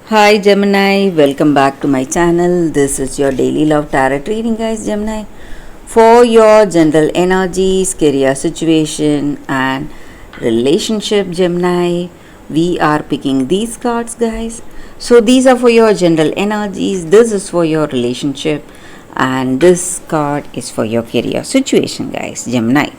Hi Gemini, welcome back to my channel. This is your daily love tarot reading, guys. Gemini, for your general energies, career situation, and relationship. Gemini, we are picking these cards, guys. So these are for your general energies, this is for your relationship, and this card is for your career situation, guys. Gemini,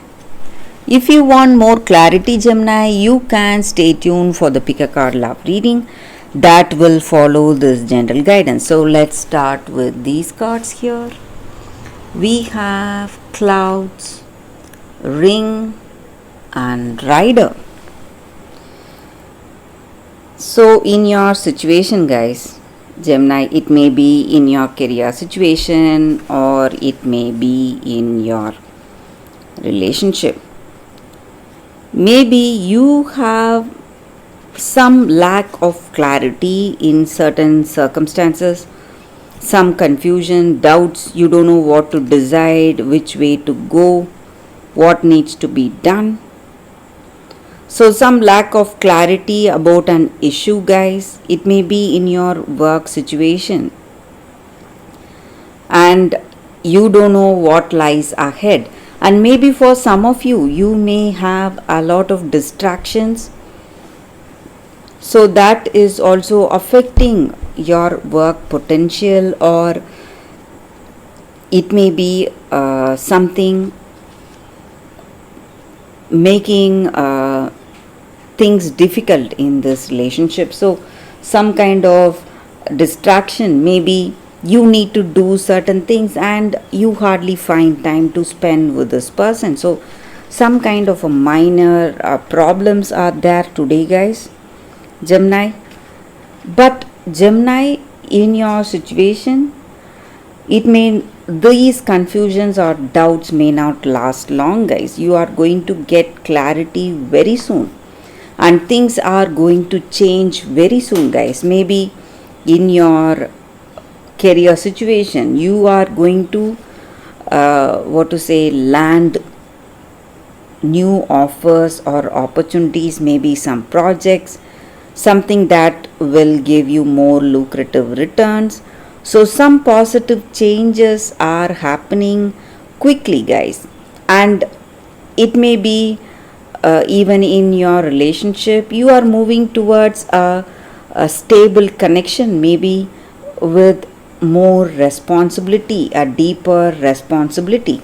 if you want more clarity, Gemini, you can stay tuned for the pick a card love reading that will follow this general guidance. So let's start with these cards here. We have clouds, ring, and rider. So in your situation, guys, Gemini, it may be in your career situation or it may be in your relationship. Maybe you have some lack of clarity in certain circumstances, some confusion, doubts, you don't know what to decide, which way to go, what needs to be done. So some lack of clarity about an issue, guys. It may be in your work situation and you don't know what lies ahead. And maybe for some of you, you may have a lot of distractions, so that is also affecting your work potential, or it may be something making things difficult in this relationship. So some kind of distraction, maybe you need to do certain things and you hardly find time to spend with this person. So some kind of a minor problems are there today, guys, Gemini. But Gemini, in your situation, these confusions or doubts may not last long, guys. You are going to get clarity very soon and things are going to change very soon, guys. Maybe in your career situation, you are going to land new offers or opportunities, maybe some projects, something that will give you more lucrative returns. So some positive changes are happening quickly, guys. And it may be even in your relationship, you are moving towards a stable connection, maybe with more responsibility, a deeper responsibility.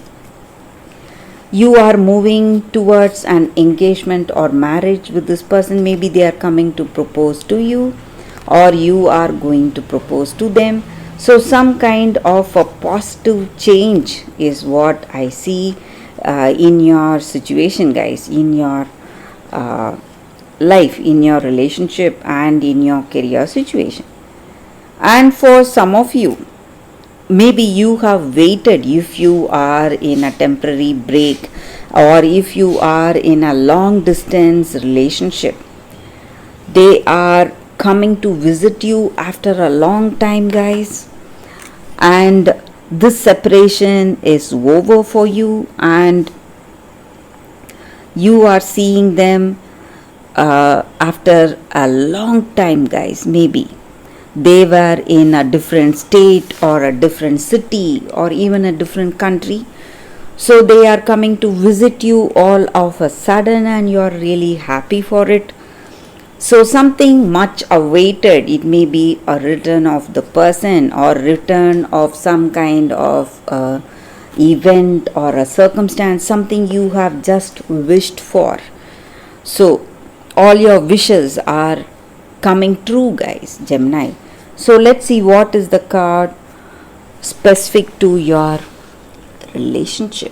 You are moving towards an engagement or marriage with this person. Maybe they are coming to propose to you or you are going to propose to them. So some kind of a positive change is what I see in your situation, guys, in your life, in your relationship, and in your career situation. And for some of you, maybe you have waited, if you are in a temporary break or if you are in a long distance relationship, they are coming to visit you after a long time, guys, and this separation is over for you and you are seeing them after a long time, guys. Maybe they were in a different state or a different city or even a different country. So they are coming to visit you all of a sudden and you are really happy for it. So something much awaited, it may be a return of the person or return of some kind of event or a circumstance, something you have just wished for. So all your wishes are coming true, guys, Gemini. So let's see what is the card specific to your relationship.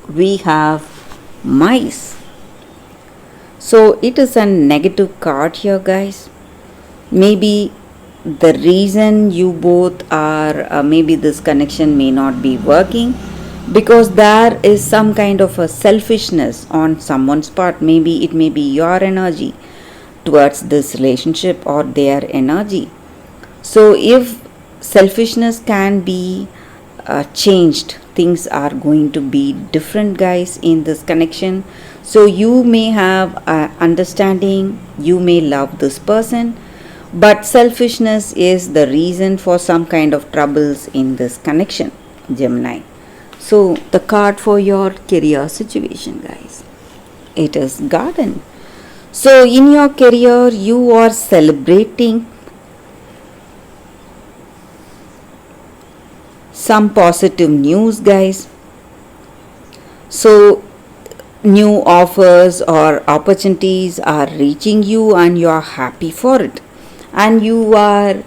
We have mice. So it is a negative card here, guys. Maybe the reason you both are, maybe this connection may not be working because there is some kind of a selfishness on someone's part. Maybe it may be your energy towards this relationship or their energy. So if selfishness can be changed, things are going to be different, guys, in this connection. So you may have understanding, you may love this person, But selfishness is the reason for some kind of troubles in this connection, Gemini. So, the card for your career situation, guys, it is Garden. So, in your career, you are celebrating some positive news, guys. So, new offers or opportunities are reaching you and you are happy for it, and you are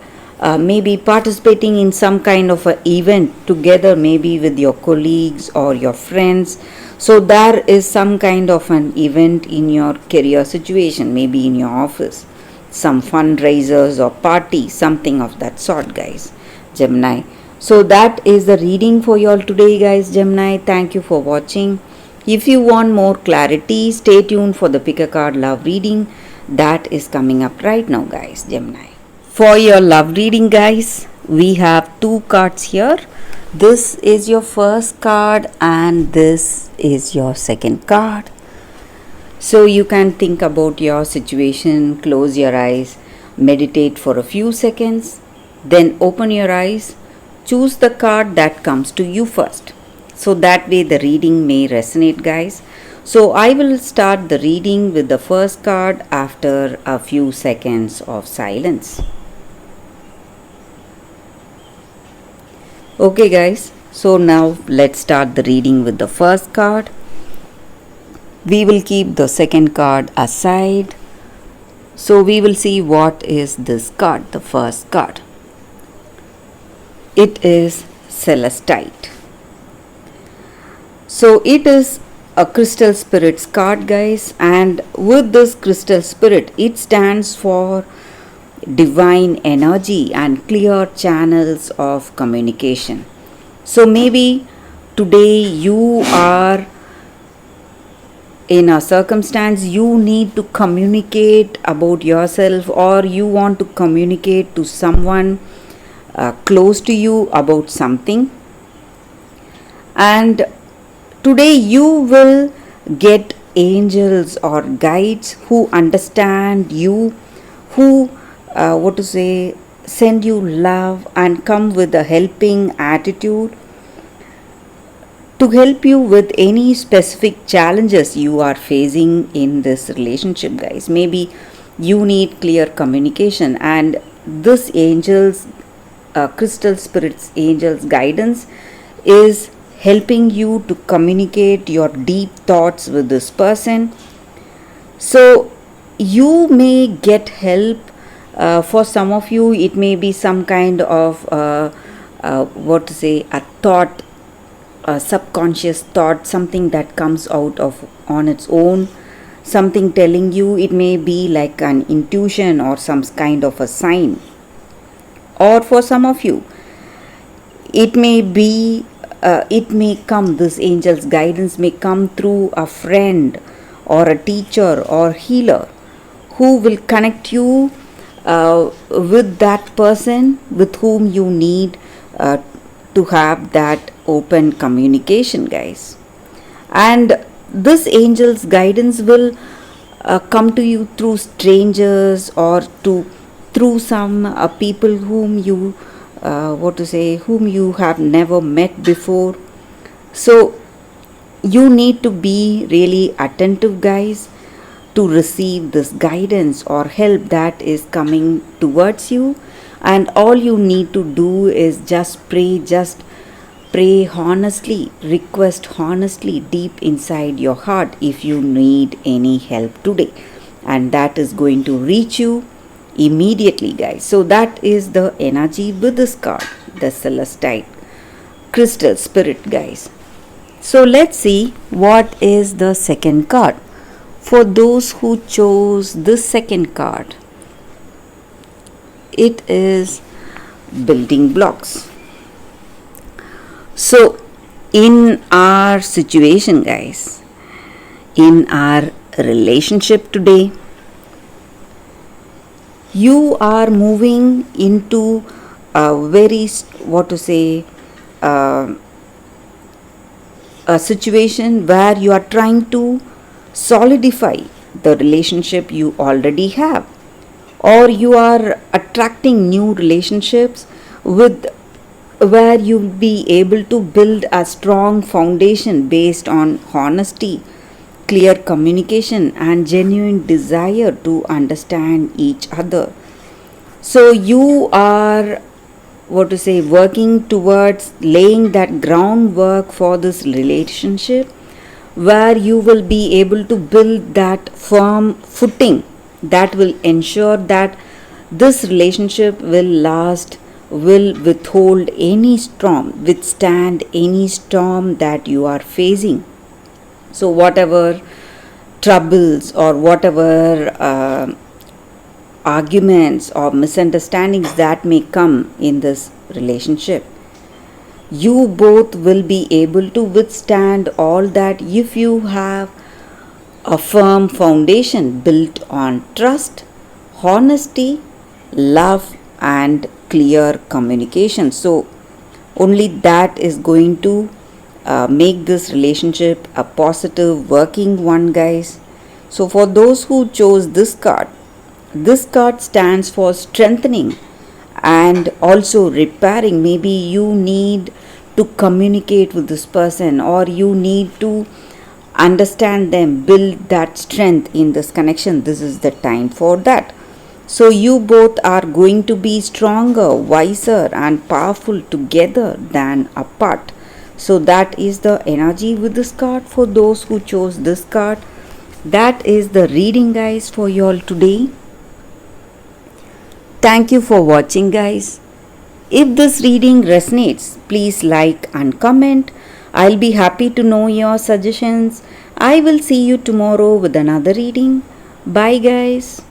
maybe participating in some kind of a event together, maybe with your colleagues or your friends. So there is some kind of an event in your career situation, maybe in your office, some fundraisers or party, something of that sort, guys, Gemini. So that is the reading for you all today, guys, Gemini. Thank you for watching. If you want more clarity, stay tuned for the pick a card love reading that is coming up right now, guys, Gemini. For your love reading, guys, we have two cards here. This is your first card and this is your second card. So you can think about your situation, close your eyes, meditate for a few seconds, then open your eyes, choose the card that comes to you first. So that way the reading may resonate, guys. So I will start the reading with the first card after a few seconds of silence. Okay, guys, so now let's start the reading with the first card. We will keep the second card aside. So we will see what is this card, the first card. It is Celestite. So it is a crystal spirits card, guys, and with this crystal spirit, it stands for divine energy and clear channels of communication. So maybe today you are in a circumstance you need to communicate about yourself, or you want to communicate to someone close to you about something, and today you will get angels or guides who understand you, who send you love and come with a helping attitude to help you with any specific challenges you are facing in this relationship, guys. Maybe you need clear communication, and this angels, crystal spirits angels guidance is helping you to communicate your deep thoughts with this person. So you may get help. For some of you, it may be some kind of a thought, a subconscious thought, something that comes out of on its own, something telling you. It may be like an intuition or some kind of a sign. Or for some of you, it may be this angel's guidance may come through a friend or a teacher or healer who will connect you with that person with whom you need to have that open communication, guys. And this angel's guidance will come to you through strangers or through some people whom you whom you have never met before. So you need to be really attentive, guys, to receive this guidance or help that is coming towards you. And all you need to do is just pray honestly, request honestly deep inside your heart if you need any help today, and that is going to reach you immediately, guys. So that is the energy with this card, the Celestite crystal spirit, guys. So let's see what is the second card. For those who chose this second card, it is building blocks. So in our situation, guys, in our relationship today, you are moving into a very a situation where you are trying to solidify the relationship you already have, or you are attracting new relationships with where you'll be able to build a strong foundation based on honesty, clear communication, and genuine desire to understand each other. So you are, what to say, working towards laying that groundwork for this relationship where you will be able to build that firm footing that will ensure that this relationship will last, will withstand any storm that you are facing. So whatever troubles or whatever arguments or misunderstandings that may come in this relationship, you both will be able to withstand all that if you have a firm foundation built on trust, honesty, love, and clear communication. So only that is going to make this relationship a positive working one, guys. So for those who chose this card stands for strengthening and also repairing. Maybe you need to communicate with this person, or you need to understand them, build that strength in this connection. This is the time for that. So you both are going to be stronger, wiser, and powerful together than apart. So that is the energy with this card for those who chose this card. That is the reading, guys, for you all today. Thank you for watching, guys. If this reading resonates, please like and comment. I'll be happy to know your suggestions. I will see you tomorrow with another reading. Bye, guys.